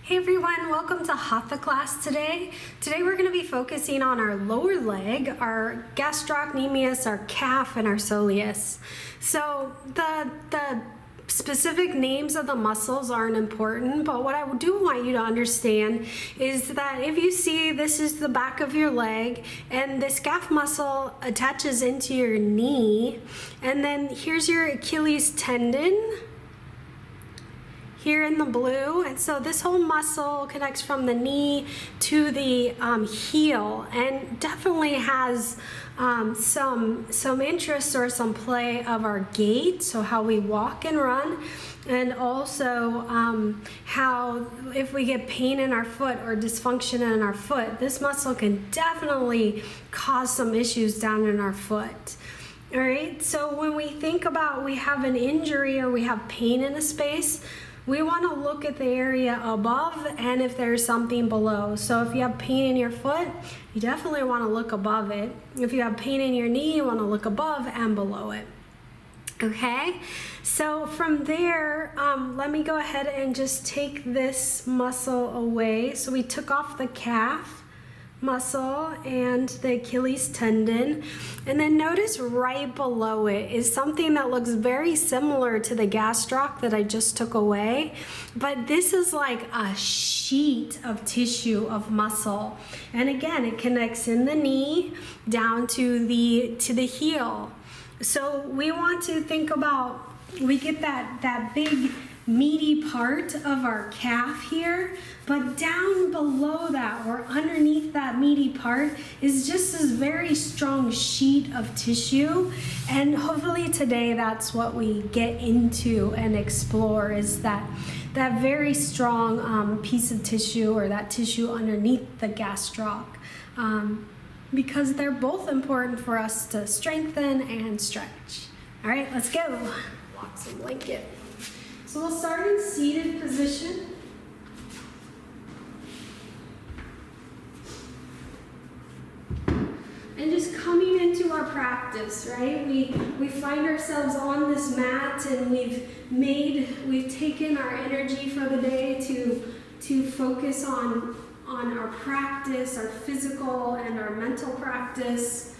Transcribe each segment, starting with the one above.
Hey everyone, welcome to Hatha class today. Today we're going to be focusing on our lower leg, our gastrocnemius, our calf, and our soleus. So the specific names of the muscles aren't important, but what I do want you to understand is that if you see this is the back of your leg and this calf muscle attaches into your knee, and then here's your Achilles tendon here in the blue, and so this whole muscle connects from the knee to the heel, and definitely has some interest or some play of our gait, so how we walk and run, and also how if we get pain in our foot or dysfunction in our foot, this muscle can definitely cause some issues down in our foot. All right, so when we think about we have an injury or we have pain in a space, we want to look at the area above and if there's something below. So if you have pain in your foot, you definitely want to look above it. If you have pain in your knee, you want to look above and below it. Okay, so from there, let me go ahead and just take this muscle away. So we took off the calf muscle and the Achilles tendon, and then notice right below it is something that looks very similar to the gastroc that I just took away, but this is like a sheet of tissue of muscle, and again it connects in the knee down to the heel. So we want to think about, we get that big meaty part of our calf here, but down below that or underneath that meaty part is just this very strong sheet of tissue, and hopefully today that's what we get into and explore, is that very strong piece of tissue, or that tissue underneath the gastroc, because they're both important for us to strengthen and stretch. All right, let's go. Lock some blanket. So we'll start in seated position. And just coming into our practice, right? We find ourselves on this mat, and we've taken our energy for the day to focus on our practice, our physical and our mental practice.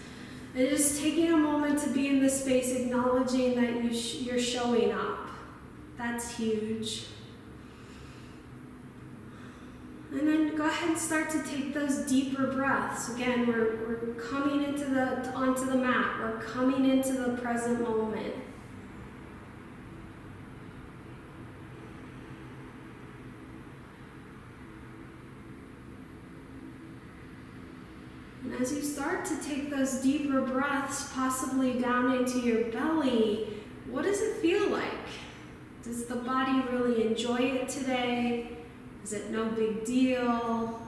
And just taking a moment to be in this space, acknowledging that you're showing up. That's huge. And then go ahead and start to take those deeper breaths. Again, we're coming onto the mat. We're coming into the present moment. And as you start to take those deeper breaths, possibly down into your belly, what does it feel like? Does the body really enjoy it today? Is it no big deal?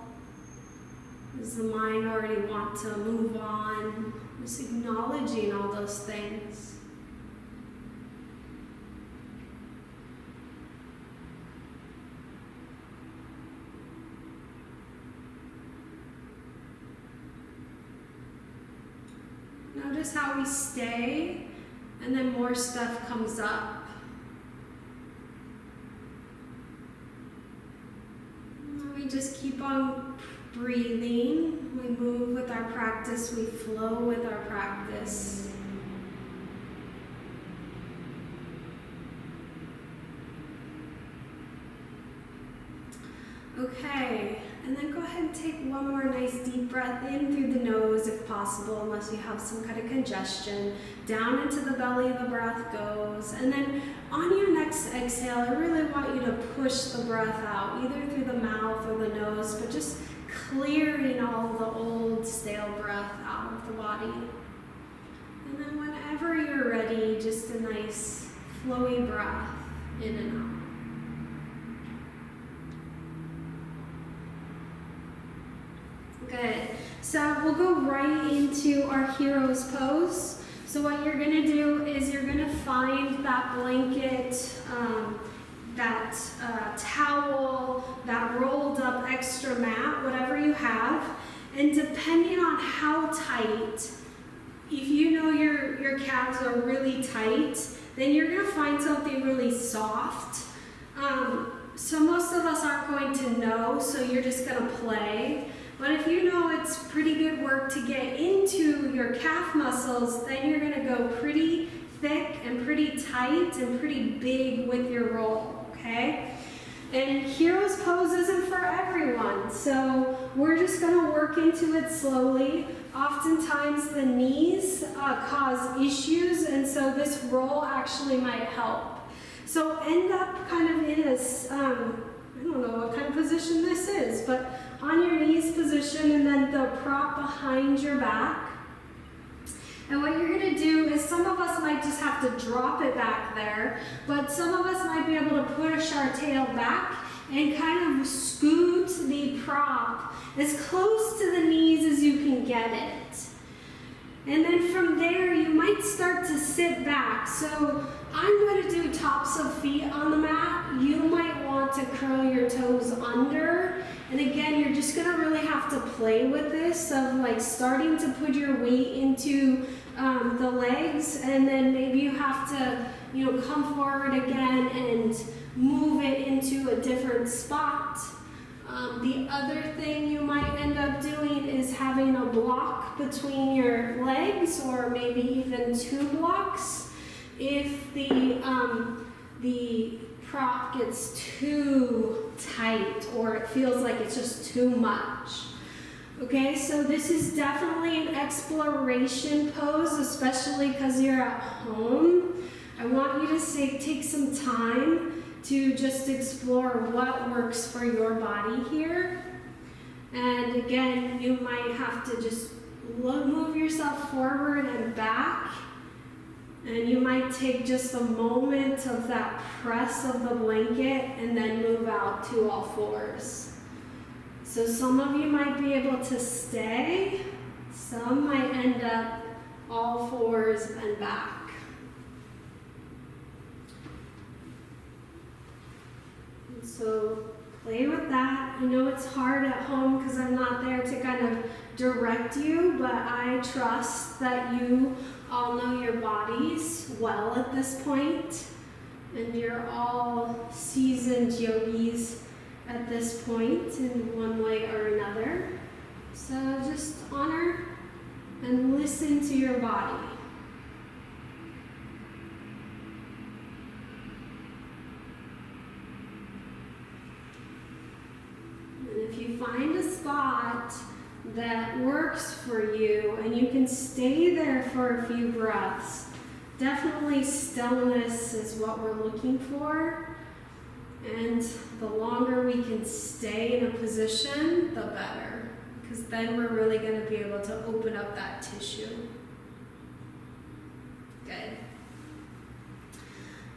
Does the mind already want to move on? Just acknowledging all those things. Notice how we stay, and then more stuff comes up. We just keep on breathing. We move with our practice. We flow with our practice. Okay, and then go ahead and take one more nice deep breath in through the nose if possible, unless you have some kind of congestion. Down into the belly the breath goes, and then on your next exhale, I really want you to push the breath out, either through the mouth or the nose, but just clearing all the old stale breath out of the body. And then whenever you're ready, just a nice flowy breath in and out. Good. So we'll go right into our hero's pose. So what you're going to do is you're going to find that blanket, that towel, that rolled up extra mat, whatever you have. And depending on how tight, if you know your calves are really tight, then you're going to find something really soft. So most of us aren't going to know, so you're just going to play. But if you know it's pretty good work to get into your calf muscles, then you're going to go pretty thick and pretty tight and pretty big with your roll, okay? And hero's pose isn't for everyone, so we're just going to work into it slowly. Oftentimes the knees cause issues, and so this roll actually might help. So end up kind of in a, I don't know what kind of position this is, but on your knees position, and then the prop behind your back. And what you're going to do is, some of us might just have to drop it back there, but some of us might be able to push our tail back and kind of scoot the prop as close to the knees as you can get it. And then from there, you might start to sit back. So I'm going to do tops of feet on the mat. You might want to curl your toes under. And again, you're just going to really have to play with this, of like starting to put your weight into the legs, and then maybe you have to, come forward again and move it into a different spot. The other thing you might end up doing is having a block between your legs, or maybe even 2 blocks if the prop gets too tight or it feels like it's just too much. Okay, so this is definitely an exploration pose, especially because you're at home. I want you to take some time to just explore what works for your body here. And again, you might have to just move yourself forward and back. And you might take just a moment of that press of the blanket and then move out to all fours. So some of you might be able to stay, some might end up all fours and back. And so play with that. I know it's hard at home because I'm not there to kind of direct you, but I trust that you all know your bodies well at this point, and you're all seasoned yogis at this point in one way or another. So just honor and listen to your body. And if you find a spot that works for you and you can stay there for a few breaths, definitely stillness is what we're looking for. And the longer we can stay in a position, the better, because then we're really going to be able to open up that tissue. Good.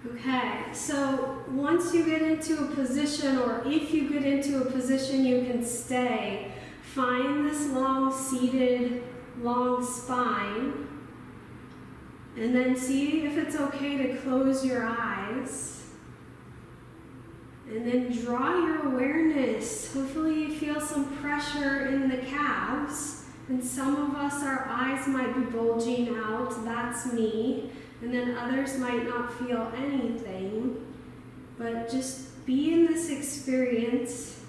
Okay, so once you get into a position, or if you get into a position you can stay, find this long seated, long spine, and then see if it's okay to close your eyes. And then draw your awareness. Hopefully you feel some pressure in the calves. And some of us, our eyes might be bulging out. That's me. And then others might not feel anything. But just be in this experience.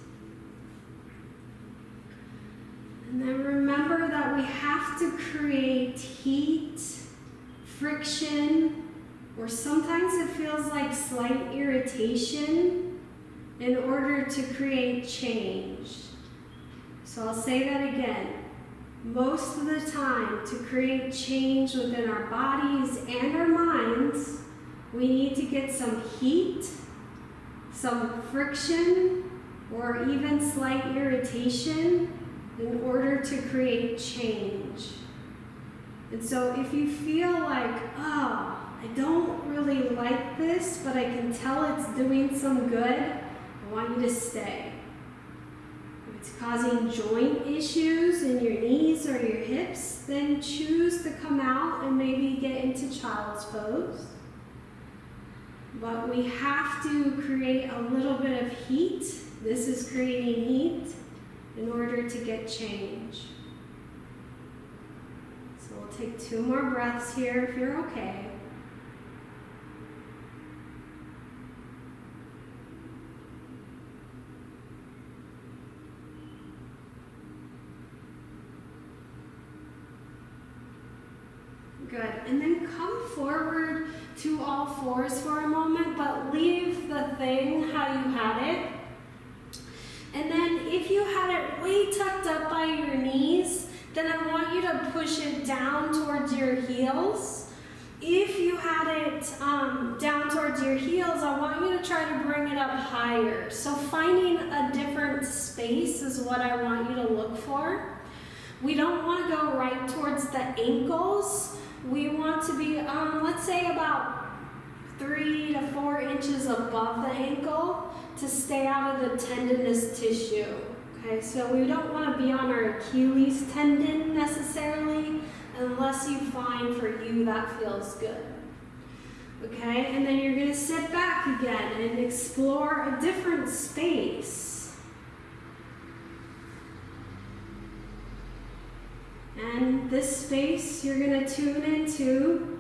And then remember that we have to create heat, friction, or sometimes it feels like slight irritation, in order to create change. So I'll say that again. Most of the time, to create change within our bodies and our minds, we need to get some heat, some friction, or even slight irritation in order to create change. And so if you feel like, oh, I don't really like this, but I can tell it's doing some good, I want you to stay. If it's causing joint issues in your knees or your hips, then choose to come out and maybe get into child's pose. But we have to create a little bit of heat. This is creating heat in order to get change. So we'll take 2 more breaths here if you're okay. Good. And then come forward to all fours for a moment, but leave the thing how you had it. And then if you had it way tucked up by your knees, then I want you to push it down towards your heels. If you had it down towards your heels, I want you to try to bring it up higher. So finding a different space is what I want you to look for. We don't want to go right towards the ankles. We want to be, let's say about 3 to 4 inches above the ankle to stay out of the tendinous tissue. Okay, so we don't want to be on our Achilles tendon necessarily, unless you find for you that feels good. Okay, and then you're going to sit back again and explore a different space. And this space you're going to tune into.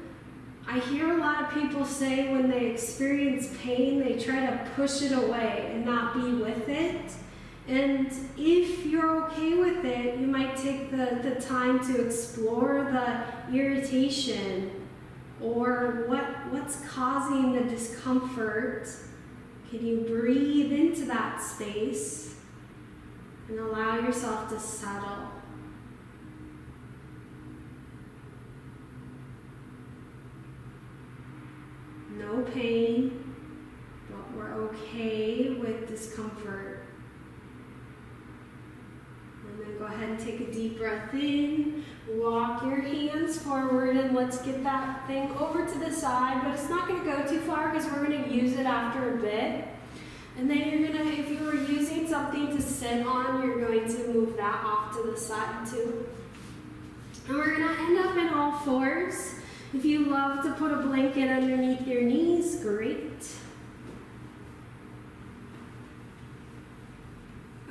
I hear a lot of people say when they experience pain, they try to push it away and not be with it. And if you're okay with it, you might take the time to explore the irritation or what's causing the discomfort. Can you breathe into that space and allow yourself to settle? No pain, but we're okay with discomfort. And then go ahead and take a deep breath in. Walk your hands forward and let's get that thing over to the side, but it's not going to go too far because we're going to use it after a bit. And then you're going to, if you were using something to sit on, you're going to move that off to the side too. And we're going to end up in all fours. If you love to put a blanket underneath your knees, great.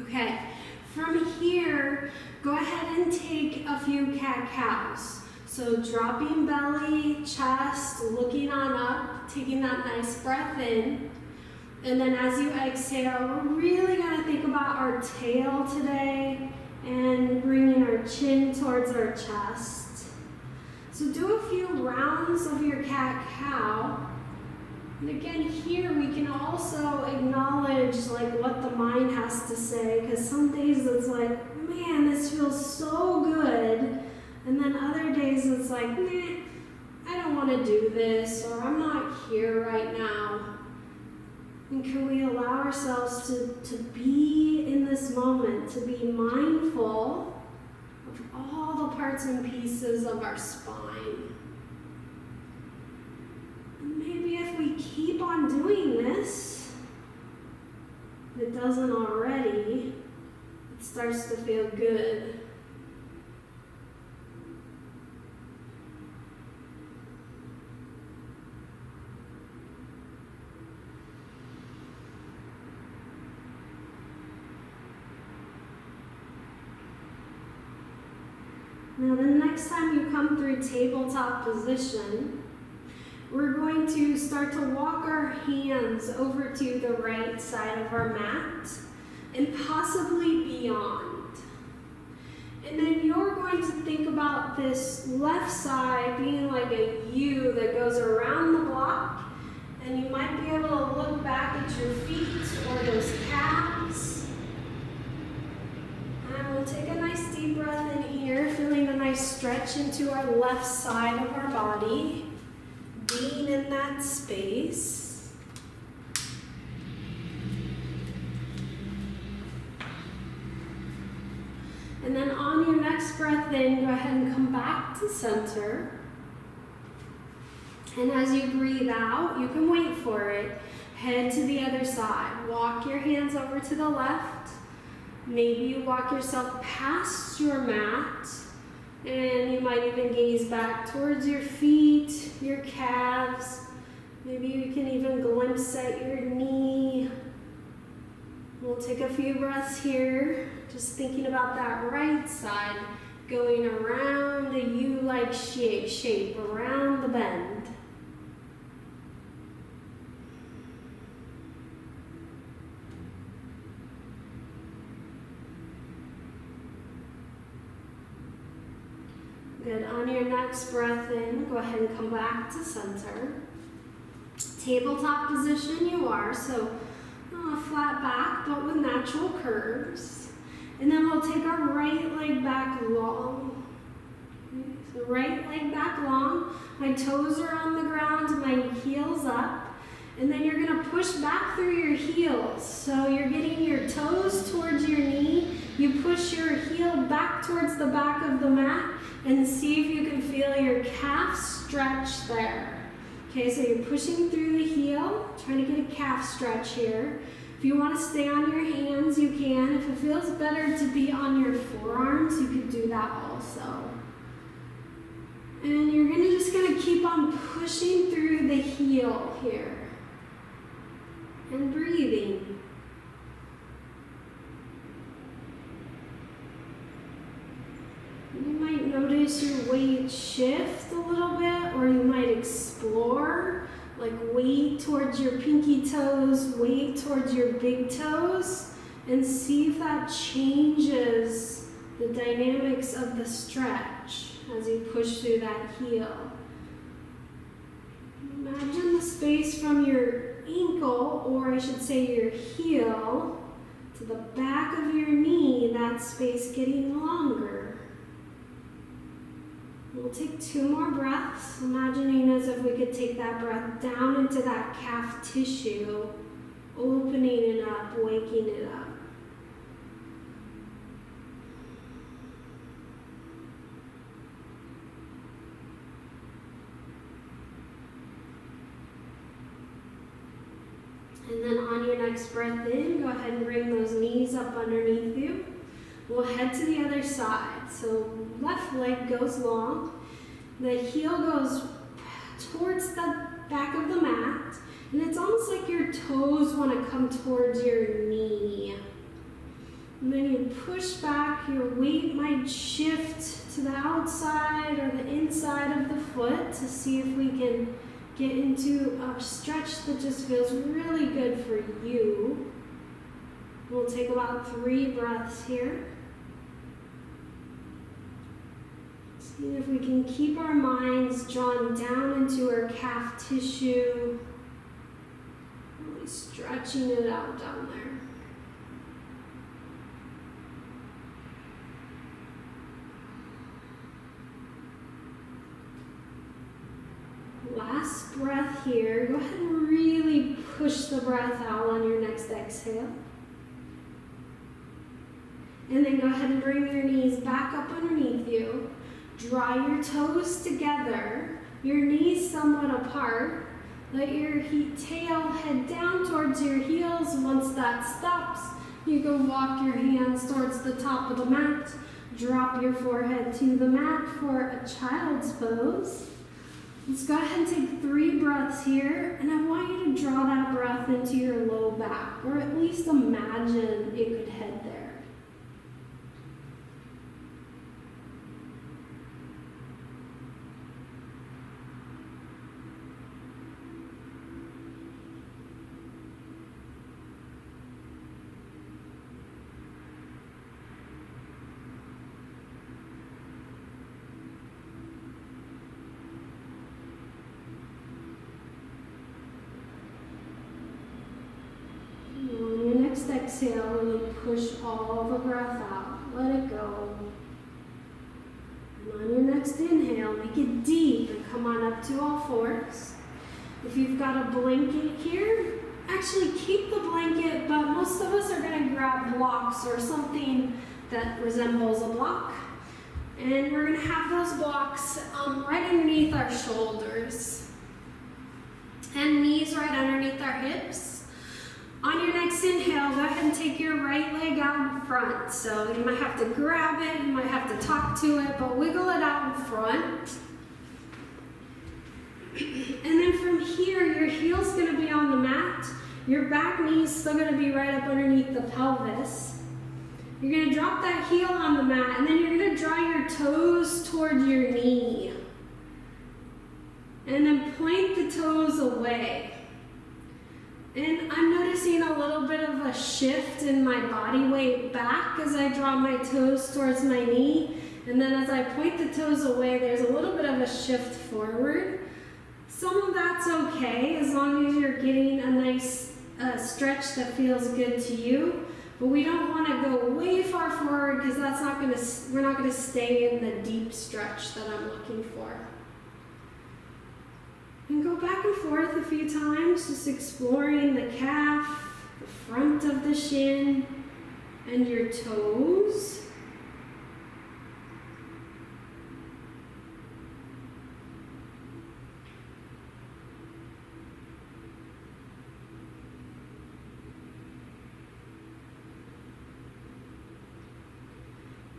Okay, from here, go ahead and take a few cat-cows. So dropping belly, chest, looking on up, taking that nice breath in. And then as you exhale, we're really going to think about our tail today and bringing our chin towards our chest. So do a few rounds of your cat-cow. And again, here we can also acknowledge like what the mind has to say, because some days it's like, man, this feels so good. And then other days it's like, nah, I don't want to do this, or I'm not here right now. And can we allow ourselves to be in this moment, to be mindful of all the parts and pieces of our spine. And maybe if we keep on doing this, if it doesn't already, it starts to feel good. Now the next time you come through tabletop position, we're going to start to walk our hands over to the right side of our mat and possibly beyond. And then you're going to think about this left side being like a U that goes around the block, and you might be able to look back at your feet or those calves. And we'll take a nice deep breath in here, feeling a nice stretch into our left side of our body, being in that space. And then on your next breath in, go ahead and come back to center. And as you breathe out, you can wait for it. Head to the other side. Walk your hands over to the left. Maybe you walk yourself past your mat, and you might even gaze back towards your feet, your calves. Maybe you can even glimpse at your knee. We'll take a few breaths here, just thinking about that right side, going around a U-like shape, around the bend. Good. On your next breath in, go ahead and come back to center. Tabletop position you are, so flat back but with natural curves. And then we'll take our right leg back long. Okay, so right leg back long, my toes are on the ground, my heels up. And then you're going to push back through your heels. So you're getting your toes towards your knee. You push your heel back towards the back of the mat and see if you can feel your calf stretch there. Okay, so you're pushing through the heel, trying to get a calf stretch here. If you want to stay on your hands, you can. If it feels better to be on your forearms, you could do that also. And you're just going to keep on pushing through the heel here. And breathing. You might notice your weight shift a little bit, or you might explore, like weight towards your pinky toes, weight towards your big toes, and see if that changes the dynamics of the stretch as you push through that heel. Imagine the space from your ankle, or I should say your heel, to the back of your knee, that space getting longer. We'll take 2 more breaths, imagining as if we could take that breath down into that calf tissue, opening it up, waking it up. And then on your next breath in, go ahead and bring those knees up underneath you. We'll head to the other side. So left leg goes long. The heel goes towards the back of the mat. And it's almost like your toes want to come towards your knee. And then you push back. Your weight might shift to the outside or the inside of the foot to see if we can get into a stretch that just feels really good for you. We'll take about 3 breaths here. See if we can keep our minds drawn down into our calf tissue. Really stretching it out down there. Last breath here. Go ahead and really push the breath out on your next exhale. And then go ahead and bring your knees back up underneath you. Draw your toes together, your knees somewhat apart. Let your tail head down towards your heels. Once that stops, you can walk your hands towards the top of the mat. Drop your forehead to the mat for a child's pose. Let's go ahead and take 3 breaths here, and I want you to draw that breath into your low back, or at least imagine it could head there. Exhale, really push all the breath out. Let it go. And on your next inhale, make it deep and come on up to all fours. If you've got a blanket here, actually keep the blanket, but most of us are going to grab blocks or something that resembles a block. And we're going to have those blocks right underneath our shoulders. And knees right underneath our hips. On your next inhale, go ahead and take your right leg out in front. So you might have to grab it, you might have to talk to it, but wiggle it out in front. And then from here, your heel's going to be on the mat. Your back knee's still going to be right up underneath the pelvis. You're going to drop that heel on the mat, and then you're going to draw your toes toward your knee. And then point the toes away. And I'm noticing a little bit of a shift in my body weight back as I draw my toes towards my knee. And then as I point the toes away, there's a little bit of a shift forward. Some of that's okay, as long as you're getting a nice stretch that feels good to you. But we don't want to go way far forward because that's not going to, we're not going to stay in the deep stretch that I'm looking for. And go back and forth a few times, just exploring the calf, the front of the shin, and your toes.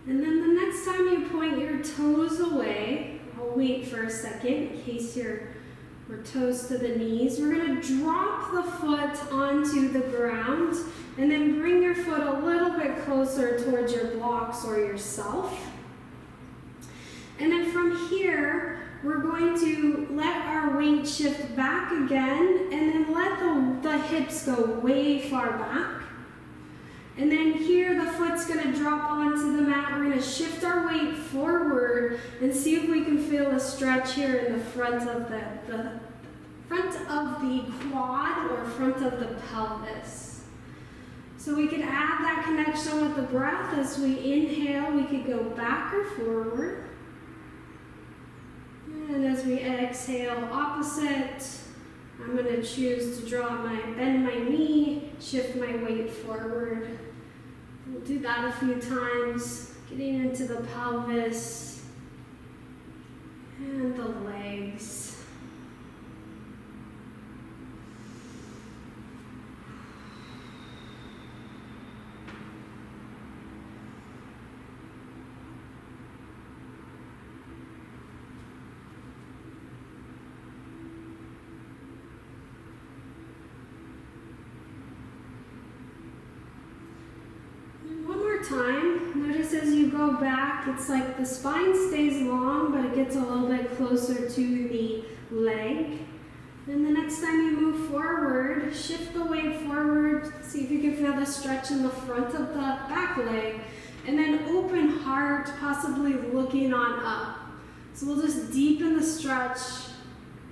And then the next time you point your toes away, I'll wait for a second in case we're toes to the knees. We're going to drop the foot onto the ground and then bring your foot a little bit closer towards your blocks or yourself. And then from here, we're going to let our weight shift back again and then let the hips go way far back. And then here the foot's going to drop onto the mat. We're going to shift our weight forward and see if we can feel a stretch here in the front of the front of the quad or front of the pelvis. So we could add that connection with the breath. As we inhale, we could go back or forward. And as we exhale, opposite. I'm going to choose to bend my knee, shift my weight forward. We'll do that a few times, getting into the pelvis and the legs. Time. Notice as you go back, it's like the spine stays long, but it gets a little bit closer to the leg. And the next time you move forward, shift the weight forward, see if you can feel the stretch in the front of the back leg, and then open heart, possibly looking on up. So we'll just deepen the stretch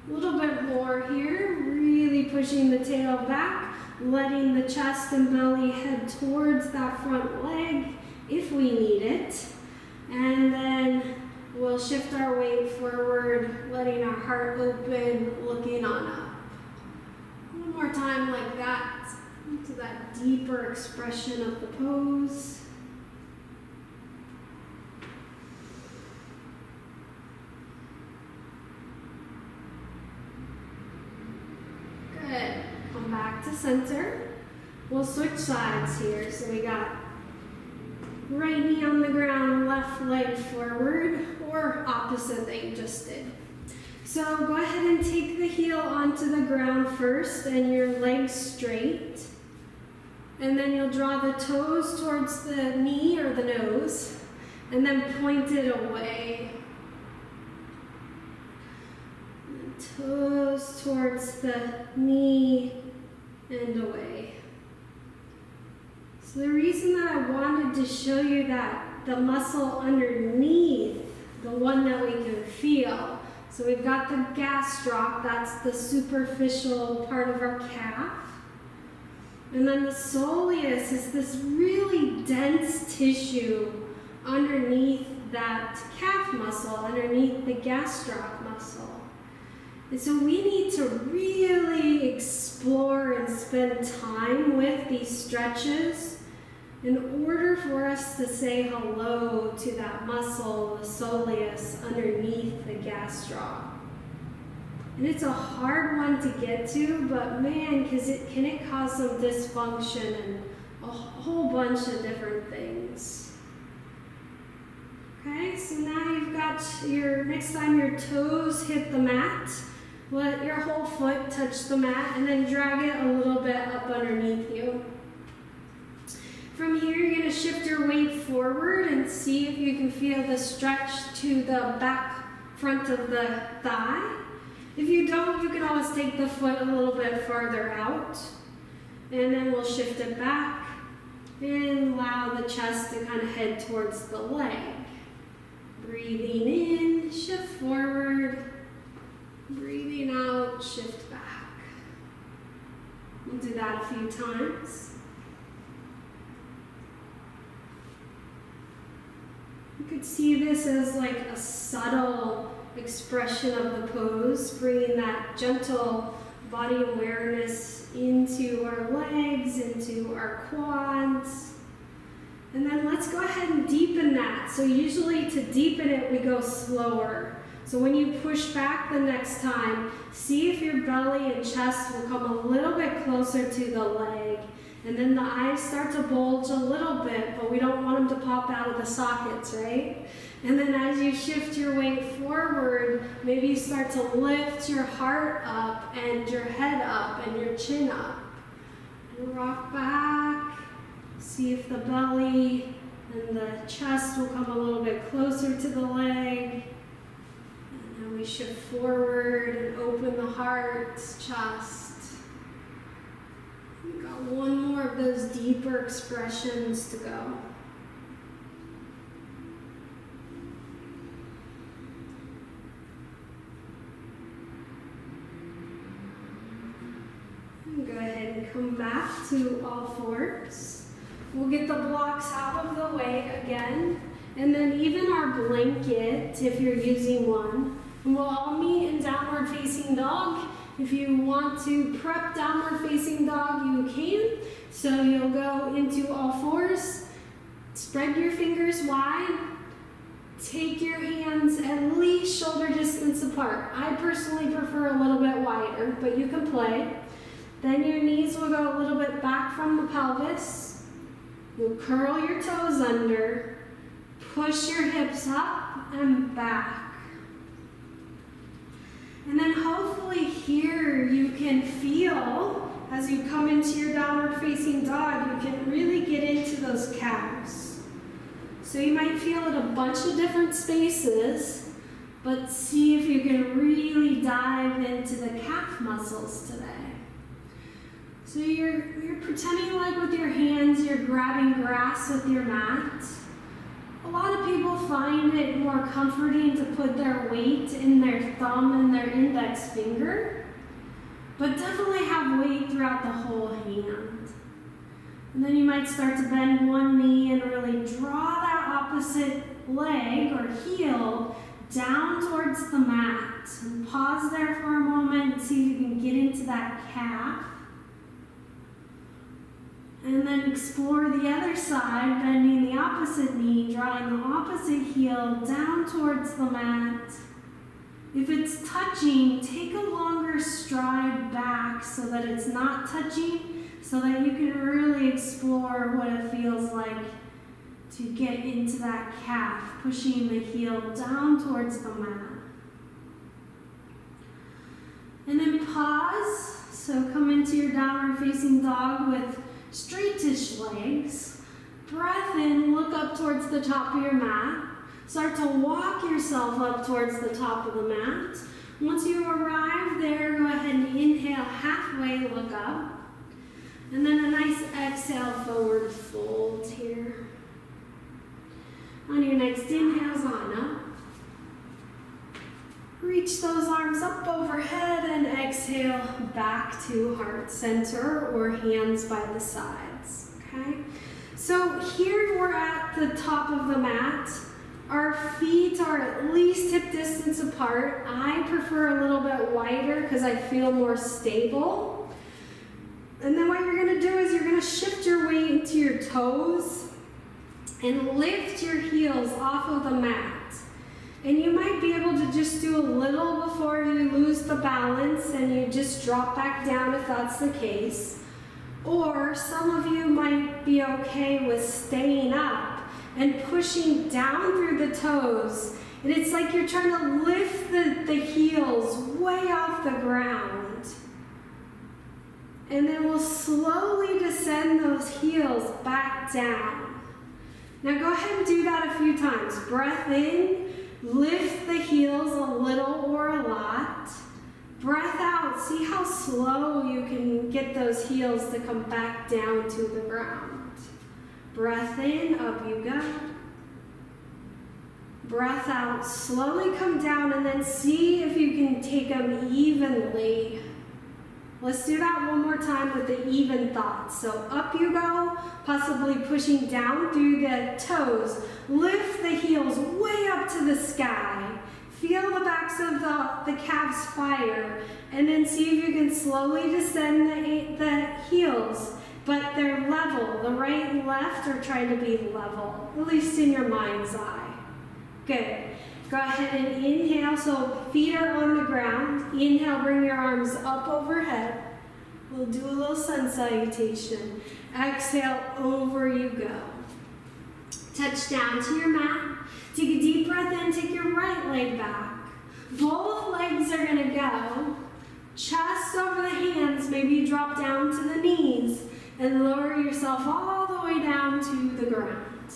a little bit more here, really pushing the tail back, letting the chest and belly head towards that front leg if we need it. And then we'll shift our weight forward, letting our heart open, looking on up. One more time like that, into that deeper expression of the pose. Good. Come back to center. We'll switch sides here. So we got right knee on the ground, left leg forward, or opposite that you just did. So go ahead and take the heel onto the ground first and your legs straight. And then you'll draw the toes towards the knee or the nose, and then point it away. And toes towards the knee and away. So the reason that I wanted to show you that the muscle underneath, the one that we can feel. So we've got the gastroc, that's the superficial part of our calf. And then the soleus is this really dense tissue underneath that calf muscle, underneath the gastroc muscle. And so we need to really explore and spend time with these stretches in order for us to say hello to that muscle, the soleus, underneath the gastroc. And it's a hard one to get to, but man, because it can cause some dysfunction and a whole bunch of different things. Okay, so now you've got next time your toes hit the mat, let your whole foot touch the mat and then drag it a little bit up underneath you. From here, you're going to shift your weight forward and see if you can feel the stretch to the back front of the thigh. If you don't, you can always take the foot a little bit farther out. And then we'll shift it back and allow the chest to kind of head towards the leg. Breathing in, shift forward. Breathing out, shift back. We'll do that a few times. You could see this as like a subtle expression of the pose, bringing that gentle body awareness into our legs, into our quads. And then let's go ahead and deepen that. So usually to deepen it, we go slower. So when you push back the next time, see if your belly and chest will come a little bit closer to the leg. And then the eyes start to bulge a little bit, but we don't want them to pop out of the sockets, right? And then as you shift your weight forward, maybe you start to lift your heart up and your head up and your chin up. And rock back. See if the belly and the chest will come a little bit closer to the leg. And then we shift forward and open the heart, chest. We've got one more of those deeper expressions to go. And go ahead and come back to all fours. We'll get the blocks out of the way again. And then even our blanket, if you're using one. And we'll all meet in downward facing dog. If you want to prep downward facing dog, you can. So you'll go into all fours, spread your fingers wide, take your hands at least shoulder distance apart. I personally prefer a little bit wider, but you can play. Then your knees will go a little bit back from the pelvis. You'll curl your toes under, push your hips up and back. And then hopefully here you can feel, as you come into your downward facing dog, you can really get into those calves. So you might feel it a bunch of different spaces, but see if you can really dive into the calf muscles today. So you're pretending like with your hands you're grabbing grass with your mat. A lot of people find it more comforting to put their weight in their thumb and their index finger, but definitely have weight throughout the whole hand. And then you might start to bend one knee and really draw that opposite leg or heel down towards the mat. And pause there for a moment and see if you can get into that calf. And then explore the other side, bending the opposite knee, drawing the opposite heel down towards the mat. If it's touching, take a longer stride back so that it's not touching, so that you can really explore what it feels like to get into that calf, pushing the heel down towards the mat. And then pause, so come into your downward facing dog with straightish legs. Breath in, look up towards the top of your mat. Start to walk yourself up towards the top of the mat. Once you arrive there, go ahead and inhale halfway, look up. And then a nice exhale, forward fold here. On your next inhales on up. Reach those arms up overhead and exhale back to heart center or hands by the sides, okay? So here we're at the top of the mat. Our feet are at least hip distance apart. I prefer a little bit wider because I feel more stable. And then what you're gonna do is you're gonna shift your weight into your toes and lift your heels off of the mat. And you might be able to just do a little before you lose the balance and you just drop back down if that's the case. Or some of you might be okay with staying up and pushing down through the toes. And it's like you're trying to lift the heels way off the ground. And then we'll slowly descend those heels back down. Now go ahead and do that a few times. Breath in. Lift the heels a little or a lot. Breath out. See how slow you can get those heels to come back down to the ground. Breath in, up you go. Breath out, slowly come down, and then see if you can take them evenly. Let's do that one more time with the even thought. So up you go, possibly pushing down through the toes. Lift the heels way up to the sky. Feel the backs of the calves fire, and then see if you can slowly descend the heels, but they're level. The right and left are trying to be level, at least in your mind's eye. Good. Go ahead and inhale, so feet are on the ground. Inhale, bring your arms up overhead. We'll do a little sun salutation. Exhale, over you go. Touch down to your mat. Take a deep breath in, take your right leg back. Both legs are gonna go. Chest over the hands, maybe you drop down to the knees and lower yourself all the way down to the ground.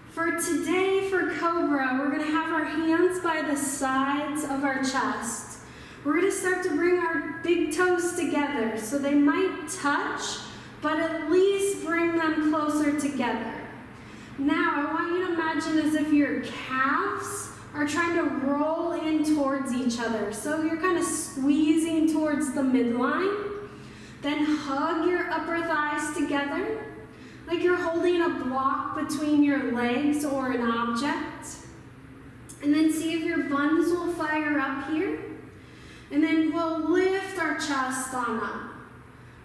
For today, for Cobra, we're gonna have our hands by the sides of our chest. We're gonna start to bring our big toes together, so they might touch, but at least bring them closer together. Now, I want you to imagine as if your calves are trying to roll in towards each other. So you're kind of squeezing towards the midline. Then hug your upper thighs together, like you're holding a block between your legs or an object. And then see if your buns will fire up here. And then we'll lift our chest on up,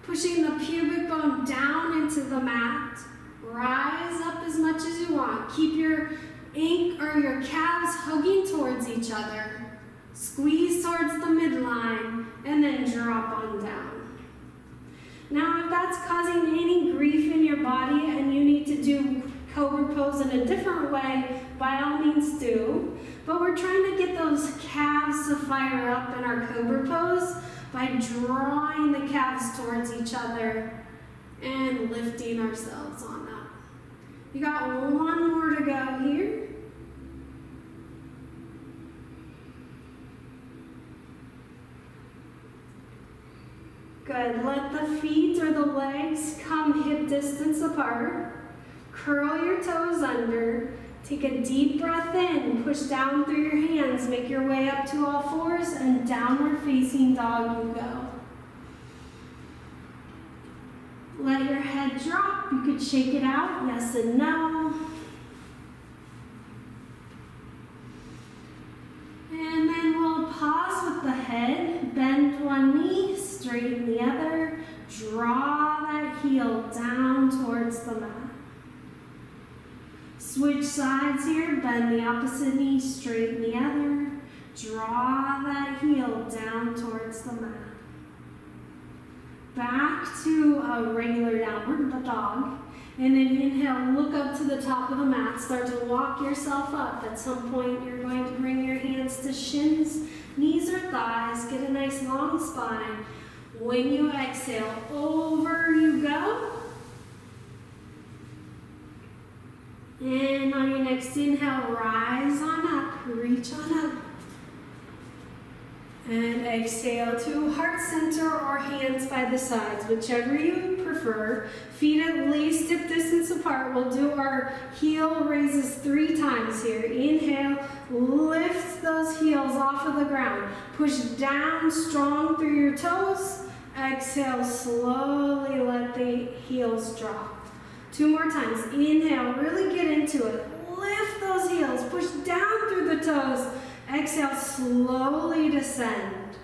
pushing the pubic bone down into the mat. Rise up as much as you want. Keep your your calves hugging towards each other. Squeeze towards the midline and then drop on down. Now, if that's causing any grief in your body and you need to do Cobra pose in a different way, by all means do. But we're trying to get those calves to fire up in our Cobra pose by drawing the calves towards each other and lifting ourselves on up. You got one more to go here. Good. Let the feet or the legs come hip distance apart. Curl your toes under. Take a deep breath in. Push down through your hands. Make your way up to all fours and downward facing dog you go. Let your head drop. You could shake it out, yes and no. And then we'll pause with the head. Bend one knee, straighten the other. Draw that heel down towards the mat. Switch sides here. Bend the opposite knee, straighten the other. Draw that heel down towards the mat. Back to a regular downward dog. And then inhale, look up to the top of the mat. Start to walk yourself up. At some point, you're going to bring your hands to shins, knees or thighs. Get a nice long spine. When you exhale, over you go. And on your next inhale, rise on up, reach on up. And exhale to heart center or hands by the sides, whichever you prefer. Feet at least hip distance apart. We'll do our heel raises 3 times here. Inhale, lift those heels off of the ground. Push down strong through your toes. Exhale, slowly let the heels drop. 2 more times. Inhale, really get into it. Lift those heels, push down through the toes. Exhale, slowly descend.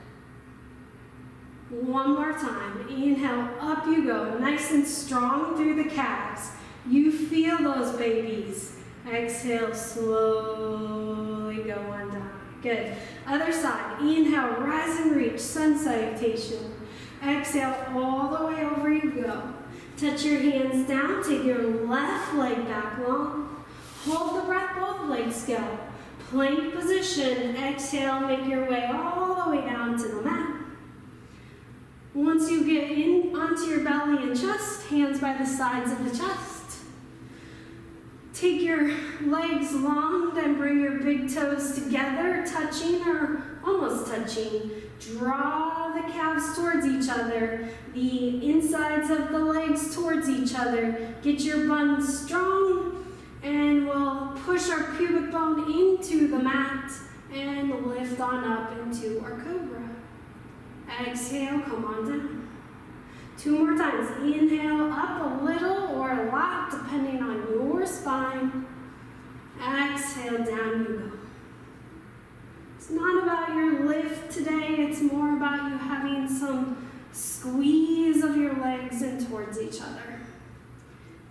1 more time. Inhale, up you go. Nice and strong through the calves. You feel those babies. Exhale, slowly go on down. Good. Other side. Inhale, rise and reach. Sun salutation. Exhale, all the way over you go. Touch your hands down. Take your left leg back long. Hold the breath, both legs go. Plank position. Exhale, make your way all the way down to the mat. Once you get in onto your belly and chest, hands by the sides of the chest. Take your legs long, then bring your big toes together, touching or almost touching. Draw the calves towards each other, the insides of the legs towards each other. Get your buns strong, And we'll push our pubic bone into the mat and lift on up into our cobra. Exhale, come on down. 2 more times. Inhale, up a little or a lot, depending on your spine. Exhale, down you go. It's not about your lift today, it's more about you having some squeeze of your legs in towards each other.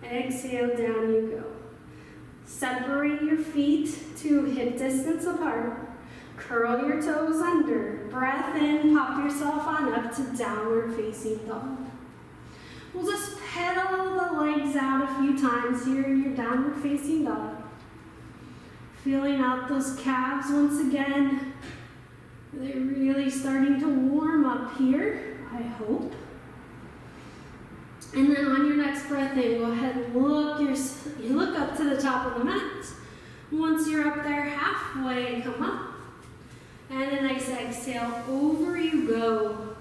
Exhale, down you go. Separate your feet to hip distance apart. Curl your toes under. Breath in, pop yourself on up to downward facing dog. We'll just pedal the legs out a few times here in your downward facing dog. Feeling out those calves once again. They're really starting to warm up here, I hope. And then on your next breath in, go ahead and look up to the top of the mat. Once you're up there halfway, come up. And a nice exhale, over you go.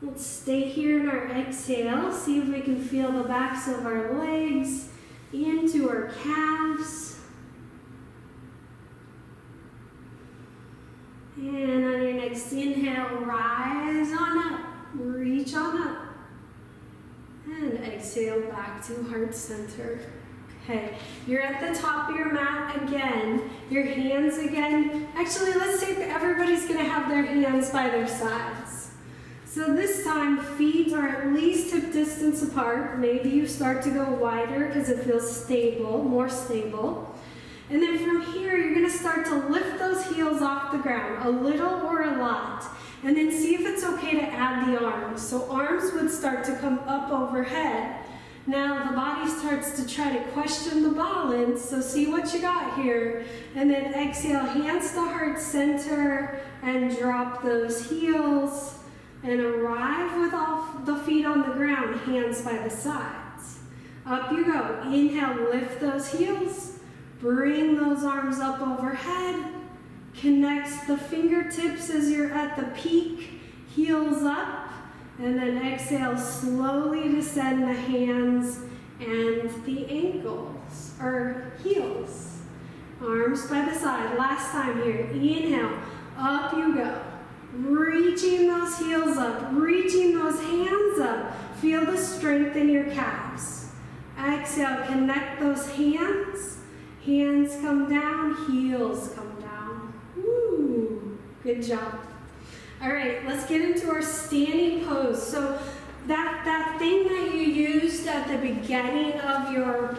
Let's stay here in our exhale. See if we can feel the backs of our legs into our calves. And on your next inhale, rise on up, reach on up. And exhale back to heart center. Okay, you're at the top of your mat again. Your hands again. Actually, let's say everybody's gonna have their hands by their sides. So this time, feet are at least hip distance apart. Maybe you start to go wider because it feels stable, more stable. And then from here, you're gonna start to lift those heels off the ground, a little or a lot. And then see if it's okay to add the arms. So arms would start to come up overhead. Now the body starts to try to question the balance, so see what you got here. And then exhale, hands to heart center, and drop those heels, and arrive with all the feet on the ground, hands by the sides. Up you go. Inhale, lift those heels, bring those arms up overhead, connect the fingertips as you're at the peak, heels up. And then exhale, slowly descend the hands and the ankles, or heels. Arms by the side. Last time here. Inhale, up you go. Reaching those heels up, reaching those hands up. Feel the strength in your calves. Exhale, connect those hands. Hands come down, heels come down. Woo, good job. All right, let's get into our standing pose. So that thing that you used at the beginning of your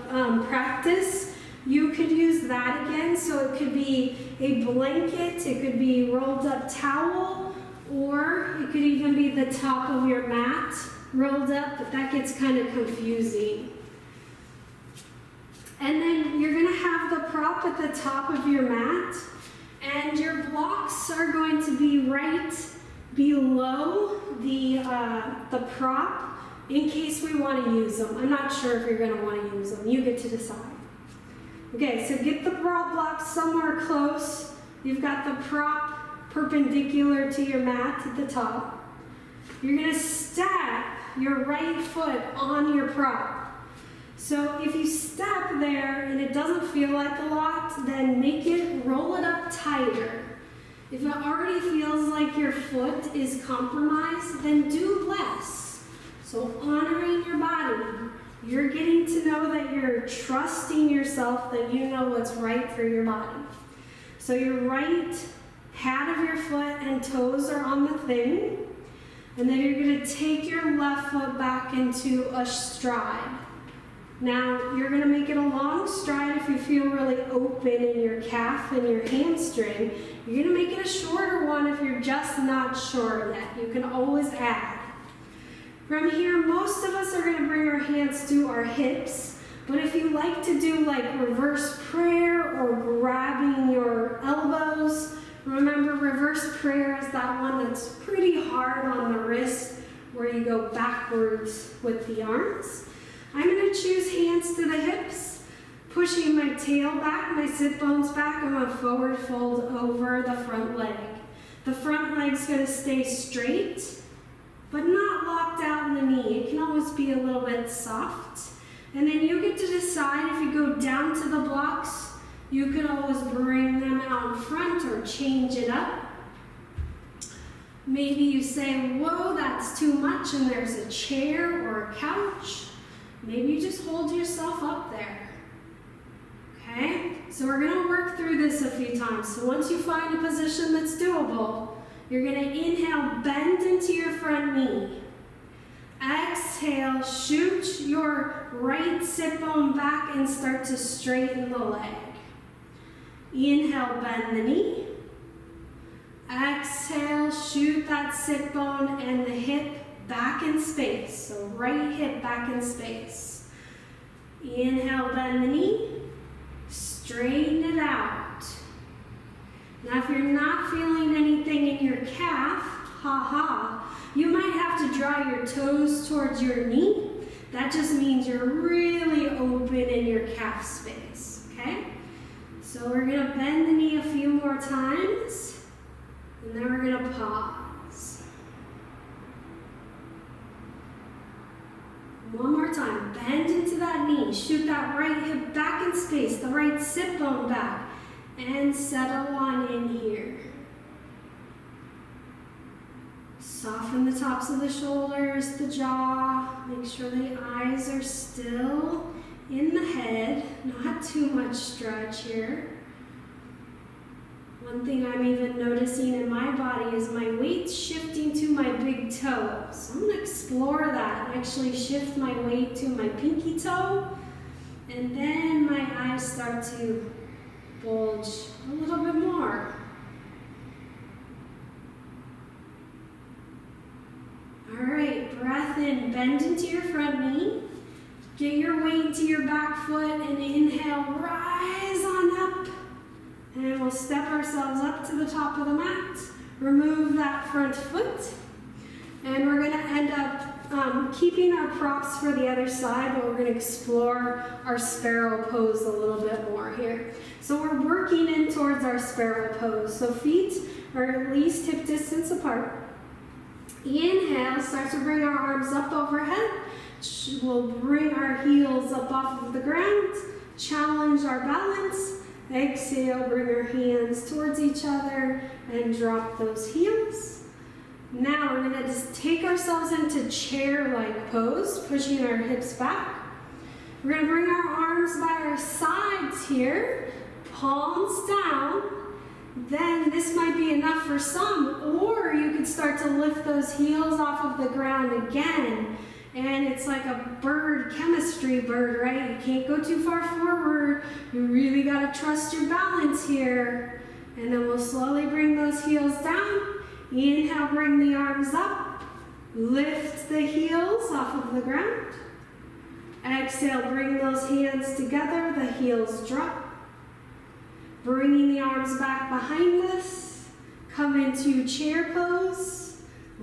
practice, you could use that again. So it could be a blanket, it could be rolled up towel, or it could even be the top of your mat rolled up, but that gets kind of confusing. And then you're gonna have the prop at the top of your mat, and your blocks are going to be right below the prop in case we want to use them. I'm not sure if you're going to want to use them. You get to decide. Okay, so get the prop blocks somewhere close. You've got the prop perpendicular to your mat at the top. You're going to step your right foot on your prop. So if you step there and it doesn't feel like a lot, then roll it up tighter. If it already feels like your foot is compromised, then do less. So honoring your body, you're getting to know that you're trusting yourself, that you know what's right for your body. So your right hat of your foot and toes are on the thing, and then you're going to take your left foot back into a stride. Now, you're going to make it a long stride if you feel really open in your calf and your hamstring. You're going to make it a shorter one if you're just not sure yet. You can always add. From here, most of us are going to bring our hands to our hips, but if you like to do like reverse prayer or grabbing your elbows, remember reverse prayer is that one that's pretty hard on the wrist where you go backwards with the arms. I'm going to choose hands to the hips, pushing my tail back, my sit bones back. I'm going to forward fold over the front leg. The front leg's going to stay straight, but not locked out in the knee. It can always be a little bit soft. And then you get to decide if you go down to the blocks, you can always bring them out in front or change it up. Maybe you say, whoa, that's too much, and there's a chair or a couch. Maybe you just hold yourself up there. Okay? So we're going to work through this a few times. So once you find a position that's doable, you're going to inhale, bend into your front knee. Exhale, shoot your right sit bone back and start to straighten the leg. Inhale, bend the knee. Exhale, shoot that sit bone and the hip back in space. So right hip back in space. Inhale, bend the knee. Straighten it out. Now if you're not feeling anything in your calf, you might have to draw your toes towards your knee. That just means you're really open in your calf space, okay? So we're gonna bend the knee a few more times, and then we're gonna pause. One more time, bend into that knee, shoot that right hip back in space, the right sit bone back, and settle on in here. Soften the tops of the shoulders, the jaw. Make sure the eyes are still in the head. Not too much stretch here. One thing I'm even noticing in my body is my weight's shifting to my big toe. So I'm going to explore that and actually shift my weight to my pinky toe. And then my eyes start to bulge a little bit more. All right, breath in, bend into your front knee. Get your weight to your back foot and inhale, rise on up. And we'll step ourselves up to the top of the mat. Remove that front foot. And we're gonna end up keeping our props for the other side, but we're gonna explore our sparrow pose a little bit more here. So we're working in towards our sparrow pose. So feet are at least hip distance apart. Inhale, start to bring our arms up overhead. We'll bring our heels up off of the ground, challenge our balance. Exhale, bring our hands towards each other and drop those heels. Now we're gonna just take ourselves into chair-like pose, pushing our hips back. We're gonna bring our arms by our sides here, palms down. Then this might be enough for some, or you could start to lift those heels off of the ground again. And it's like a chemistry bird, right? You can't go too far forward. You really gotta trust your balance here. And then we'll slowly bring those heels down. Inhale, bring the arms up. Lift the heels off of the ground. Exhale, bring those hands together. The heels drop. Bringing the arms back behind us. Come into chair pose.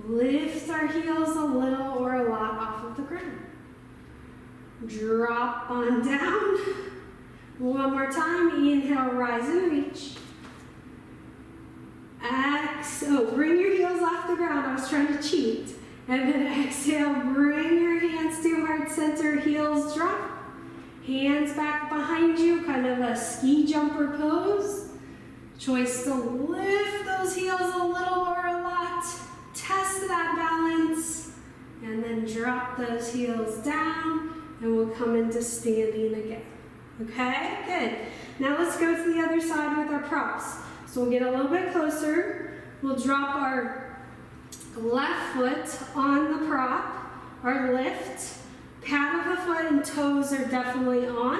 Lift our heels a little or a lot off of the ground. Drop on down. One more time. Inhale, rise and reach. Exhale, bring your heels off the ground. I was trying to cheat. And then exhale, bring your hands to heart center, heels drop. Hands back behind you, kind of a ski jumper pose. Choice to lift those heels a little or a lot. Test that balance. And then drop those heels down. And we'll come into standing again. Okay, good. Now let's go to the other side with our props. So we'll get a little bit closer. We'll drop our left foot on the prop, our lift. Pad of the foot and toes are definitely on.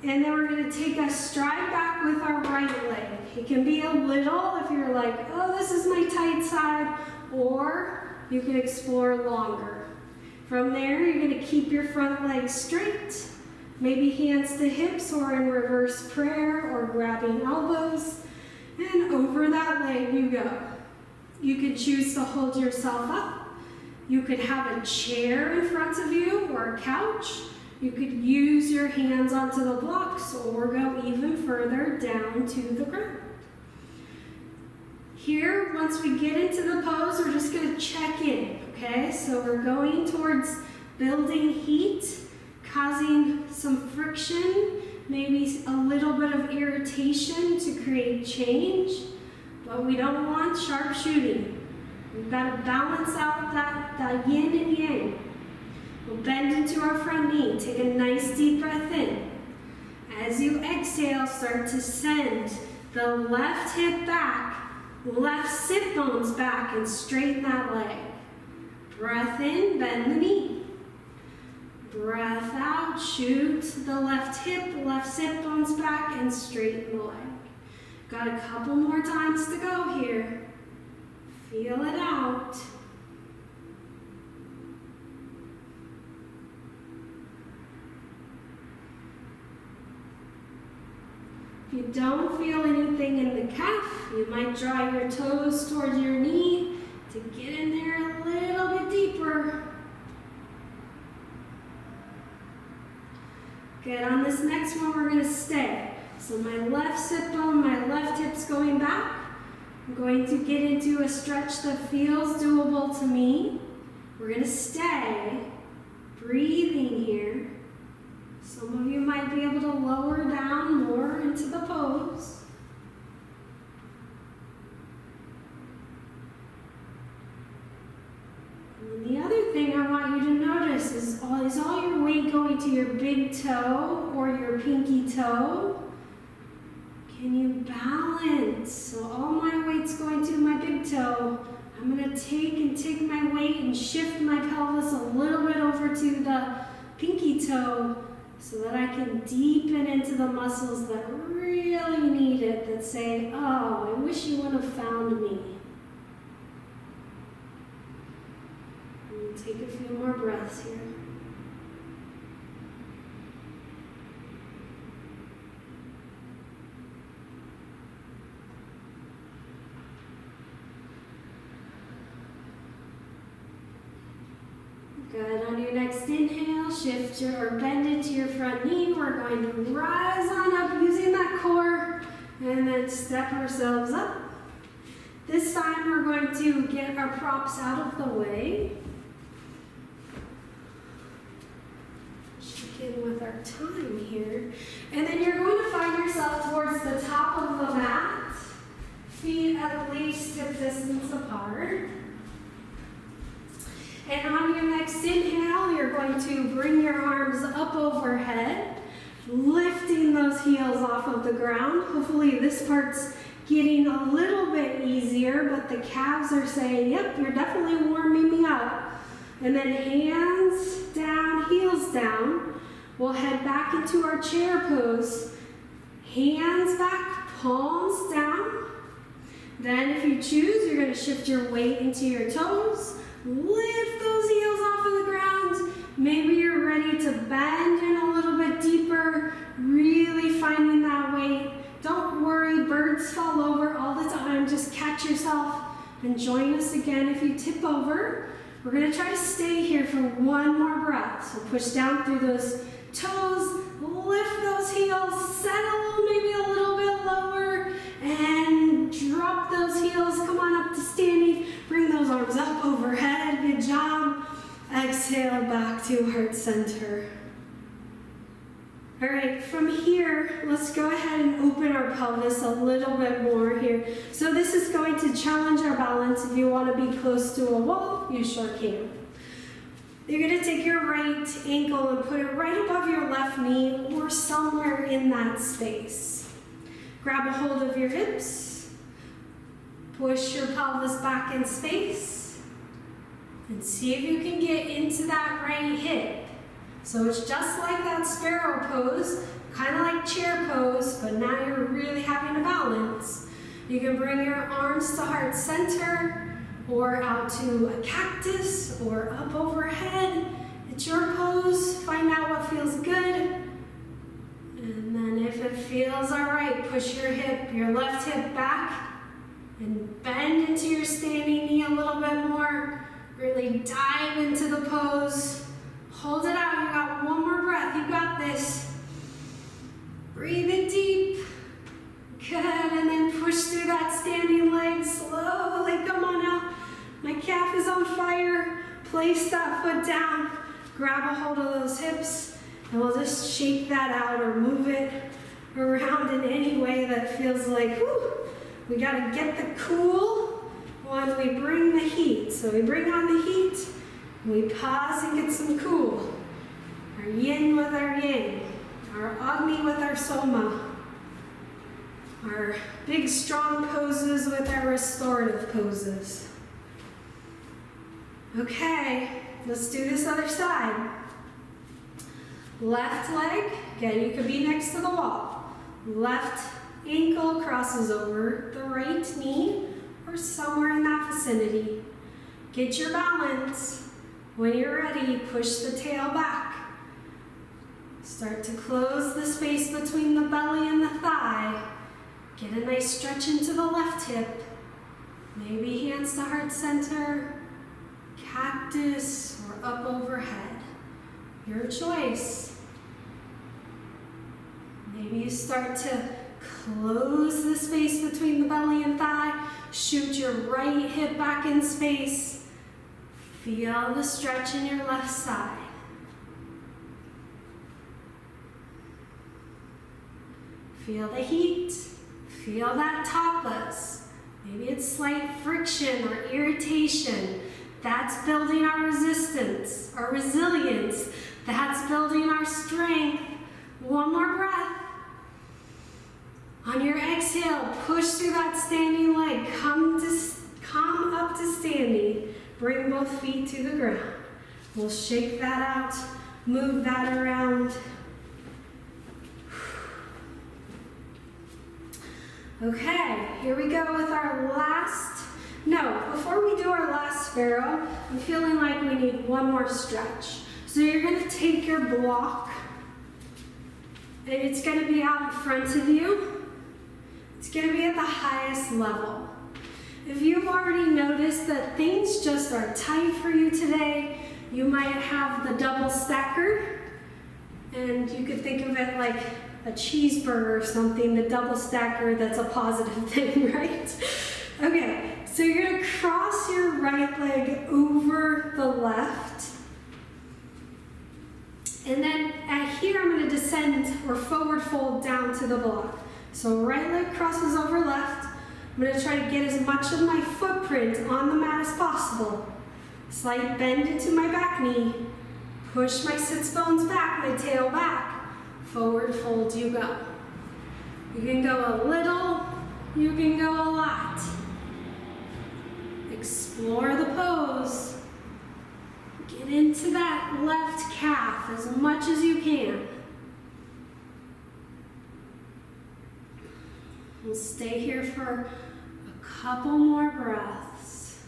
And then we're going to take a stride back with our right leg. It can be a little if you're like, oh, this is my tight side, or you can explore longer. From there, you're going to keep your front leg straight, maybe hands to hips or in reverse prayer or grabbing elbows. And over that leg you go. You can choose to hold yourself up. You could have a chair in front of you or a couch. You could use your hands onto the blocks or go even further down to the ground. Here, once we get into the pose, we're just going to check in, okay? So we're going towards building heat causing some friction, maybe a little bit of irritation to create change, but we don't want sharp shooting. We've got to balance out that yin and yang. We'll bend into our front knee. Take a nice deep breath in. As you exhale, start to send the left hip back, left sit bones back, and straighten that leg. Breath in, bend the knee. Breath out, shoot the left hip, left sit bones back, and straighten the leg. Got a couple more times to go here. Feel it out. If you don't feel anything in the calf, you might draw your toes towards your knee to get in there a little bit deeper. Good, on this next one we're going to stay. So my left sit bone, my left hip's going back. I'm going to get into a stretch that feels doable to me. We're going to stay breathing here. Some of you might be able to lower down more into the pose. And the other thing I want you to notice is all your weight going to your big toe or your pinky toe? Can you balance? So all my weight's going to my big toe. I'm going to take my weight and shift my pelvis a little bit over to the pinky toe so that I can deepen into the muscles that really need it, that say, oh, I wish you would have found me. And take a few more breaths here. Good. On your next inhale, shift or bend into your front knee. We're going to rise on up using that core and then step ourselves up. This time we're going to get our props out of the way. Check in with our time here. And then you're going to find yourself towards the top of the mat. Feet at least hip distance apart. And on your next inhale, you're going to bring your arms up overhead, lifting those heels off of the ground. Hopefully this part's getting a little bit easier, but the calves are saying, yep, you're definitely warming me up. And then hands down, heels down. We'll head back into our chair pose. Hands back, palms down. Then if you choose, you're going to shift your weight into your toes. Lift those heels off of the ground. Maybe you're ready to bend in a little bit deeper, really finding that weight. Don't worry, birds fall over all the time. Just catch yourself and join us again if you tip over. We're going to try to stay here for one more breath. So push down through those toes, lift those heels, settle maybe a little bit lower, and drop those heels. Come on up to standing. Bring those arms up overhead. Good job. Exhale back to heart center. All right, from here, let's go ahead and open our pelvis a little bit more here. So this is going to challenge our balance. If you want to be close to a wall, you sure can. You're going to take your right ankle and put it right above your left knee or somewhere in that space. Grab a hold of your hips. Push your pelvis back in space and see if you can get into that right hip. So it's just like that sparrow pose, kind of like chair pose, but now you're really having a balance. You can bring your arms to heart center or out to a cactus or up overhead. It's your pose. Find out what feels good. And then if it feels all right, push your left hip back. And bend into your standing knee a little bit more. Really dive into the pose. Hold it out. You got one more breath. You got this. Breathe in deep. Good. And then push through that standing leg slowly. Come on out. My calf is on fire. Place that foot down. Grab a hold of those hips. And we'll just shake that out or move it around in any way that feels like, whew, we gotta get the cool when we bring the heat. So we bring on the heat, we pause and get some cool. Our yin with our yang, our agni with our soma, our big strong poses with our restorative poses. Okay, let's do this other side. Left leg, again, you could be next to the wall. Left ankle crosses over the right knee or somewhere in that vicinity. Get your balance. When you're ready, push the tail back. Start to close the space between the belly and the thigh. Get a nice stretch into the left hip. Maybe hands to heart center, cactus, or up overhead. Your choice. Maybe you start to close the space between the belly and thigh. Shoot your right hip back in space. Feel the stretch in your left side. Feel the heat. Feel that topless. Maybe it's slight friction or irritation. That's building our resistance, our resilience. That's building our strength. One more breath. On your exhale, push through that standing leg. Come up to standing. Bring both feet to the ground. We'll shake that out, move that around. Okay, here we go with our last. No, before we do our last sparrow, I'm feeling like we need one more stretch. So you're gonna take your block, and it's gonna be out in front of you. It's gonna be at the highest level. If you've already noticed that things just are tight for you today, you might have the double stacker, and you could think of it like a cheeseburger or something, the double stacker, that's a positive thing, right? Okay, so you're gonna cross your right leg over the left. And then at here, I'm gonna descend or forward fold down to the block. So right leg crosses over left. I'm gonna try to get as much of my footprint on the mat as possible. Slight bend into my back knee. Push my sits bones back, my tail back. Forward fold you go. You can go a little, you can go a lot. Explore the pose. Get into that left calf as much as you can. We'll stay here for a couple more breaths.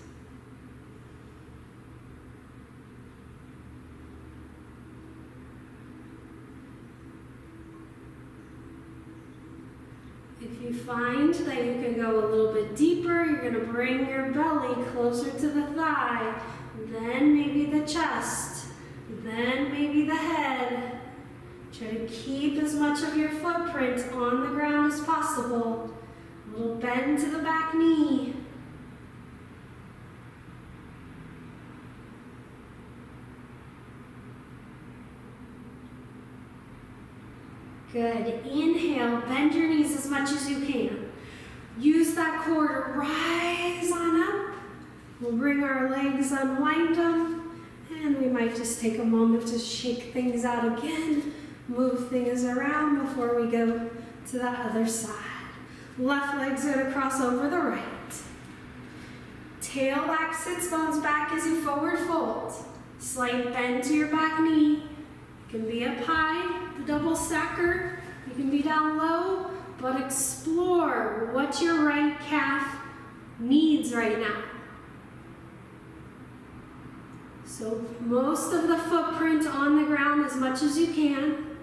If you find that you can go a little bit deeper, you're going to bring your belly closer to the thigh, then maybe the chest, then maybe the head. Try to keep as much of your footprint on the ground as possible. A little bend to the back knee. Good. Inhale, bend your knees as much as you can. Use that core to rise on up. We'll bring our legs, unwind them, and we might just take a moment to shake things out again, move things around before we go to the other side. Left leg's gonna cross over the right. Tail back, sits bones back as you forward fold. Slight bend to your back knee. You can be up high, the double stacker. You can be down low, but explore what your right calf needs right now. So most of the footprint on the ground as much as you can.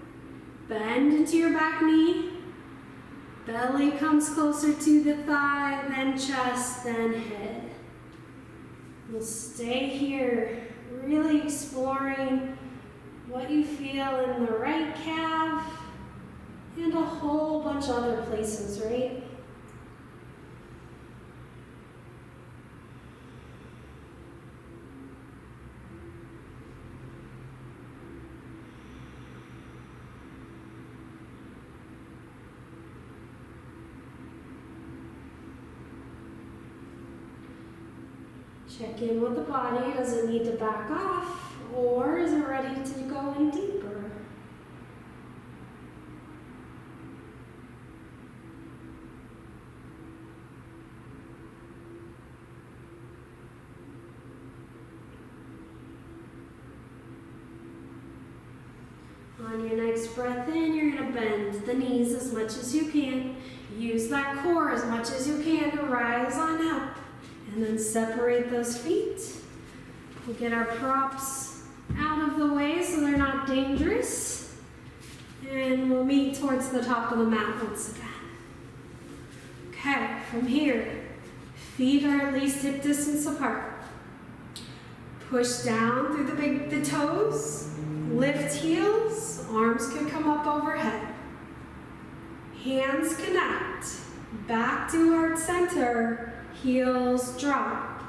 Bend into your back knee. Belly comes closer to the thigh, then chest, then head. We'll stay here, really exploring what you feel in the right calf and a whole bunch of other places, right? Check in with the body. Does it need to back off, or is it ready to go in deeper? On your next breath in, you're going to bend the knees as much as you can. Use that core as much as you can to rise on up. And then separate those feet. We'll get our props out of the way so they're not dangerous. And we'll meet towards the top of the mat once again. Okay, from here, feet are at least hip distance apart. Push down through the toes. Lift heels, arms can come up overhead. Hands connect, back to heart center, heels drop.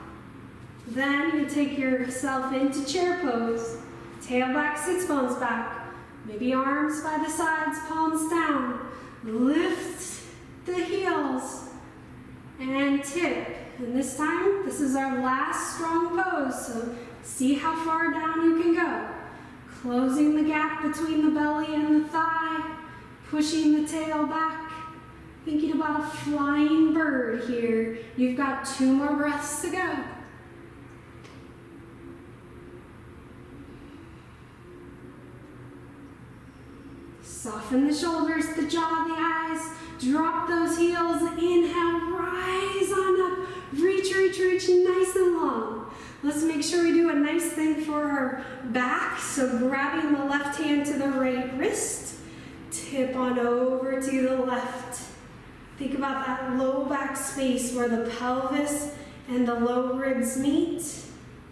Then you take yourself into chair pose. Tail back, sits bones back. Maybe arms by the sides, palms down. Lift the heels and tip. And this time, this is our last strong pose, so see how far down you can go. Closing the gap between the belly and the thigh, pushing the tail back, thinking about a flying bird here. You've got 2 more breaths to go. Soften the shoulders, the jaw, the eyes. Drop those heels, inhale, rise on up. Reach, reach, reach, nice and long. Let's make sure we do a nice thing for our back. So grabbing the left hand to the right wrist, tip on over to the left. Think about that low back space where the pelvis and the low ribs meet.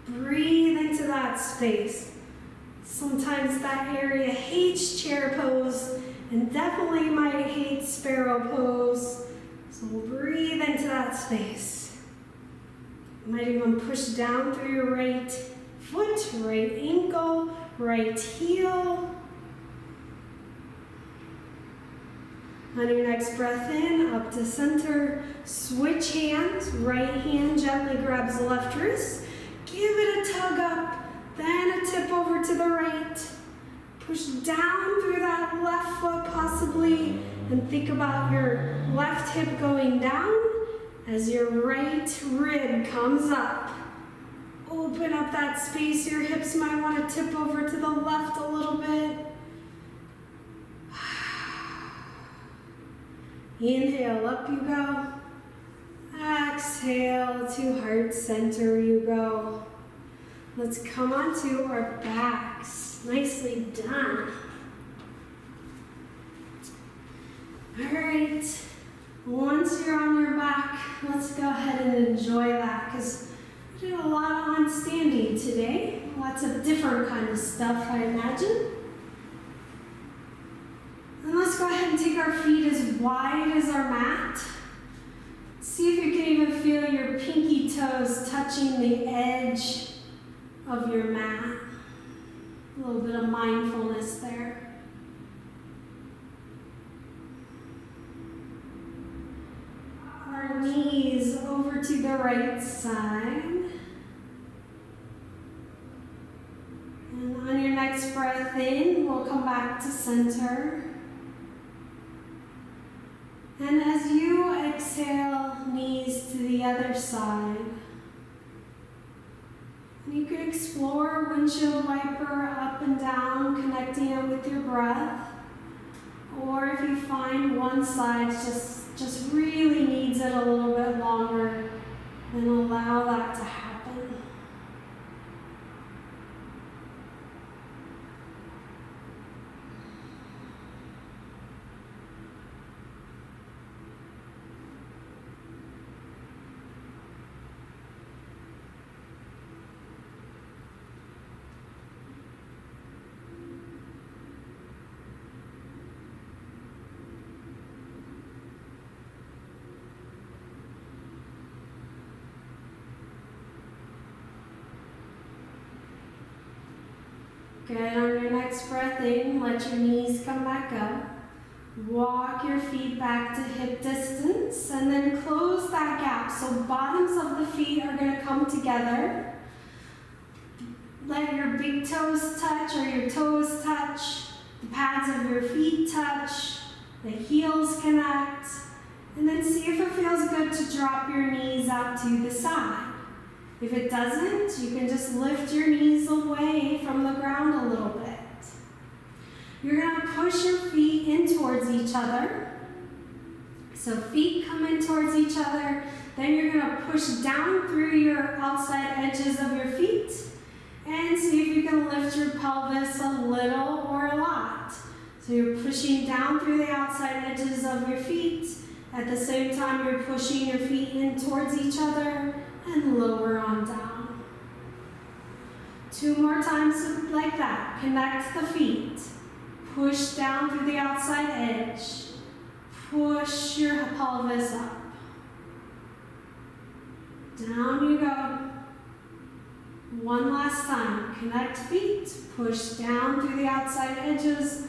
Breathe into that space. Sometimes that area hates chair pose and definitely might hate sparrow pose. So breathe into that space. You might even push down through your right foot, right ankle, right heel. On your next breath in, up to center, switch hands. Right hand gently grabs the left wrist. Give it a tug up, then a tip over to the right. Push down through that left foot possibly, and think about your left hip going down as your right rib comes up. Open up that space. Your hips might want to tip over to the left a little bit. Inhale, up you go. Exhale, to heart center you go. Let's come onto our backs. Nicely done. All right. Once you're on your back, let's go ahead and enjoy that because we did a lot on standing today. Lots of different kind of stuff, I imagine. And let's go ahead and take our feet as wide as our mat. See if you can even feel your pinky toes touching the edge of your mat. A little bit of mindfulness there. Our knees over to the right side. And on your next breath in, we'll come back to center. And as you exhale, knees to the other side. You could explore windshield wiper up and down, connecting it with your breath. Or if you find one side just really needs it a little bit longer, then allow that to happen. Good. On your next breath in, let your knees come back up. Walk your feet back to hip distance and then close that gap. So bottoms of the feet are going to come together. Let your big toes touch or your toes touch. The pads of your feet touch. The heels connect. And then see if it feels good to drop your knees out to the side. If it doesn't, you can just lift your knees away from the ground a little bit. You're going to push your feet in towards each other. So feet come in towards each other. Then you're going to push down through your outside edges of your feet. And see if you can lift your pelvis a little or a lot. So you're pushing down through the outside edges of your feet. At the same time, you're pushing your feet in towards each other and lower on down. 2 more times like that. Connect the feet. Push down through the outside edge. Push your pelvis up. Down you go. One last time. Connect feet. Push down through the outside edges.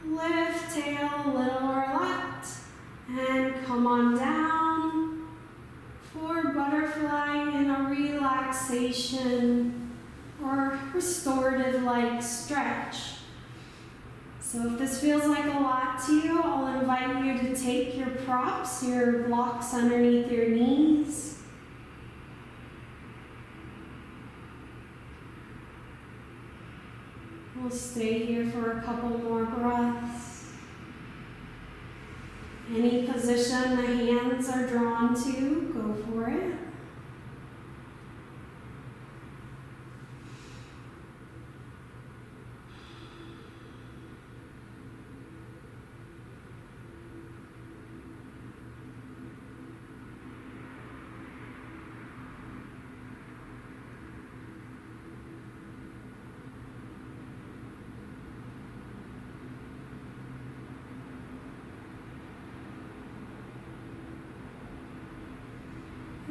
Lift tail a little or a lot. And come on down for butterfly in a relaxation or restorative-like stretch. So if this feels like a lot to you, I'll invite you to take your props, your blocks underneath your knees. We'll stay here for a couple more breaths. Any position the hands are drawn to, go for it.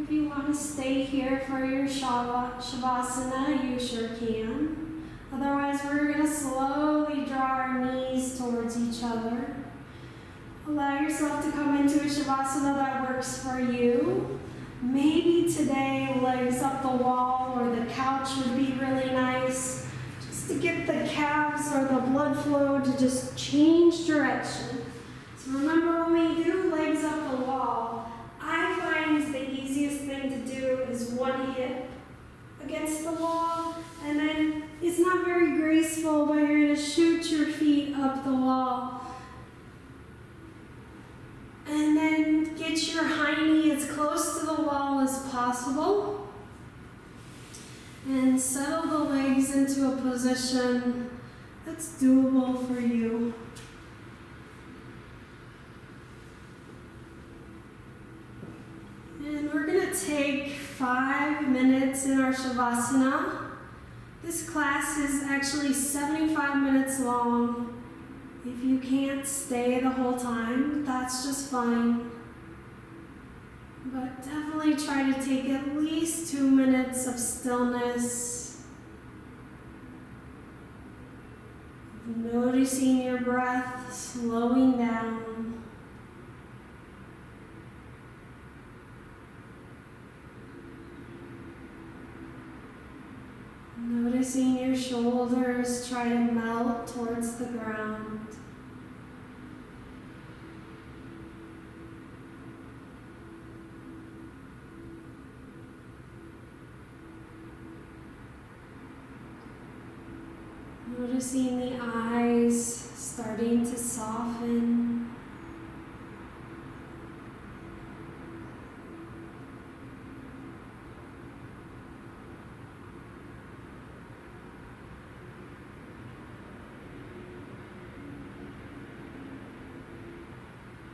If you want to stay here for your Shavasana, you sure can. Otherwise, we're going to slowly draw our knees towards each other. Allow yourself to come into a Shavasana that works for you. Maybe today, legs up the wall or the couch would be really nice. Just to get the calves or the blood flow to just change direction. So remember when we do legs up the wall, I find the easiest thing to do is one hip against the wall, and then it's not very graceful, but you're going to shoot your feet up the wall. And then get your high knee as close to the wall as possible. And settle the legs into a position that's doable for you. And we're going to take 5 minutes in our Shavasana. This class is actually 75 minutes long. If you can't stay the whole time, that's just fine. But definitely try to take at least 2 minutes of stillness. Noticing your breath slowing down. Noticing your shoulders try to melt towards the ground. Noticing the eyes starting to soften.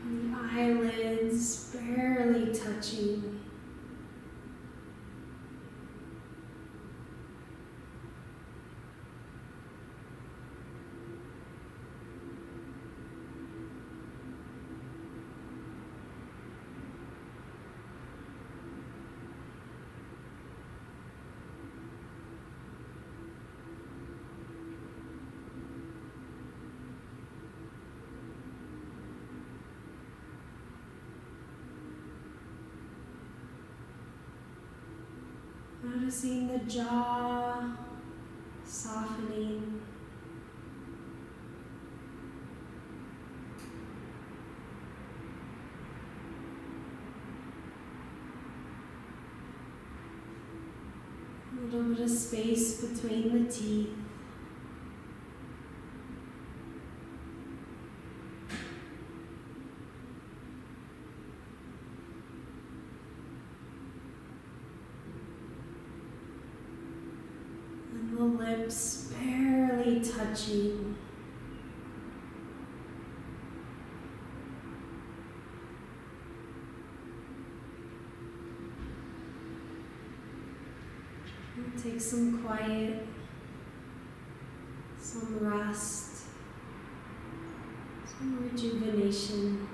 The eyelids barely touching. Noticing the jaw softening. A little bit of space between the teeth. And the lips barely touching. Take some quiet, some rest, some rejuvenation.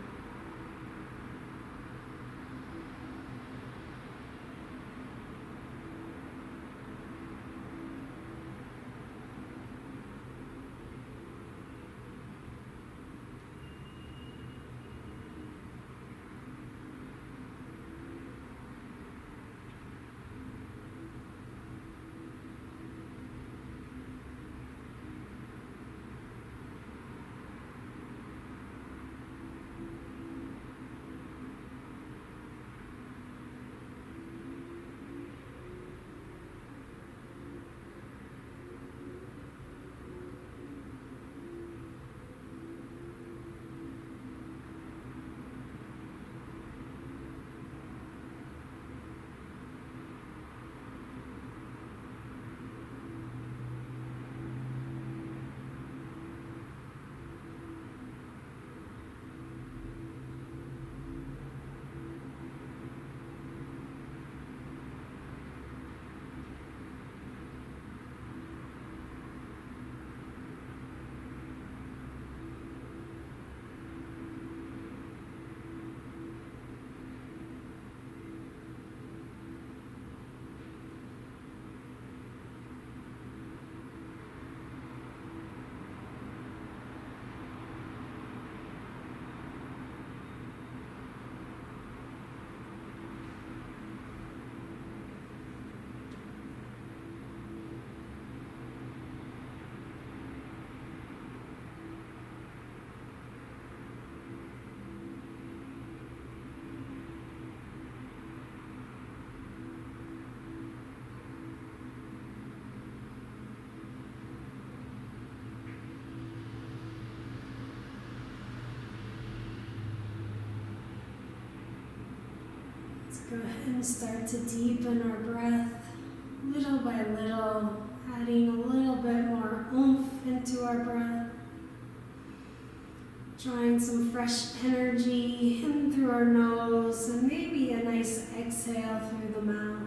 Go ahead and start to deepen our breath little by little, adding a little bit more oomph into our breath. Drawing some fresh energy in through our nose and maybe a nice exhale through the mouth.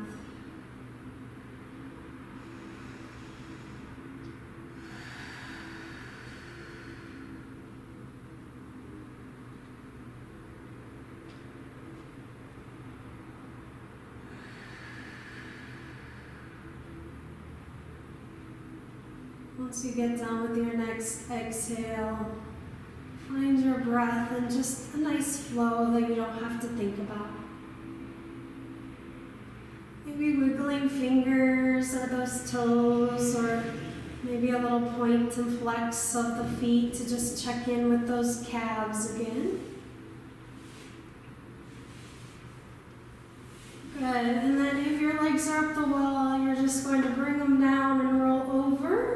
Once you get done with your next exhale, find your breath and just a nice flow that you don't have to think about. Maybe wiggling fingers or those toes, or maybe a little point and flex of the feet to just check in with those calves again. Good, and then if your legs are up the wall, you're just going to bring them down and roll over.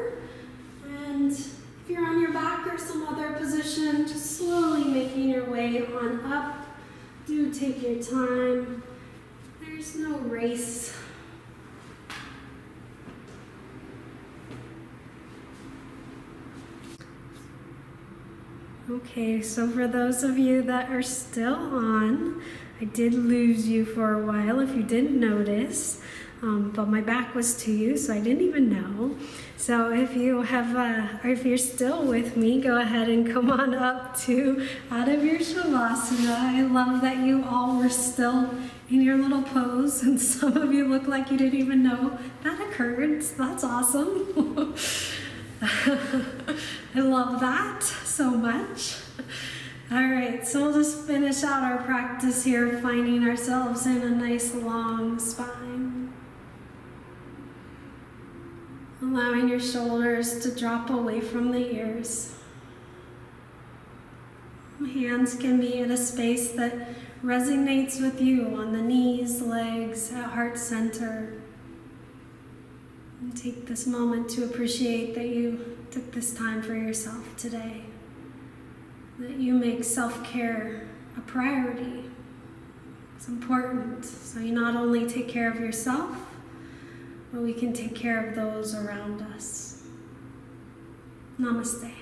And if you're on your back or some other position, just slowly making your way on up. Do take your time. There's no race. Okay, so for those of you that are still on, I did lose you for a while if you didn't notice, but my back was to you, so I didn't even know. So if you have, or if you're still with me, go ahead and come on up to out of your Shavasana. I love that you all were still in your little pose, and some of you look like you didn't even know that occurred. So that's awesome. I love that so much. All right, so we'll just finish out our practice here, finding ourselves in a nice long spine. Allowing your shoulders to drop away from the ears. Hands can be at a space that resonates with you on the knees, legs, at heart center. And take this moment to appreciate that you took this time for yourself today. That you make self-care a priority. It's important. So you not only take care of yourself, but we can take care of those around us. Namaste.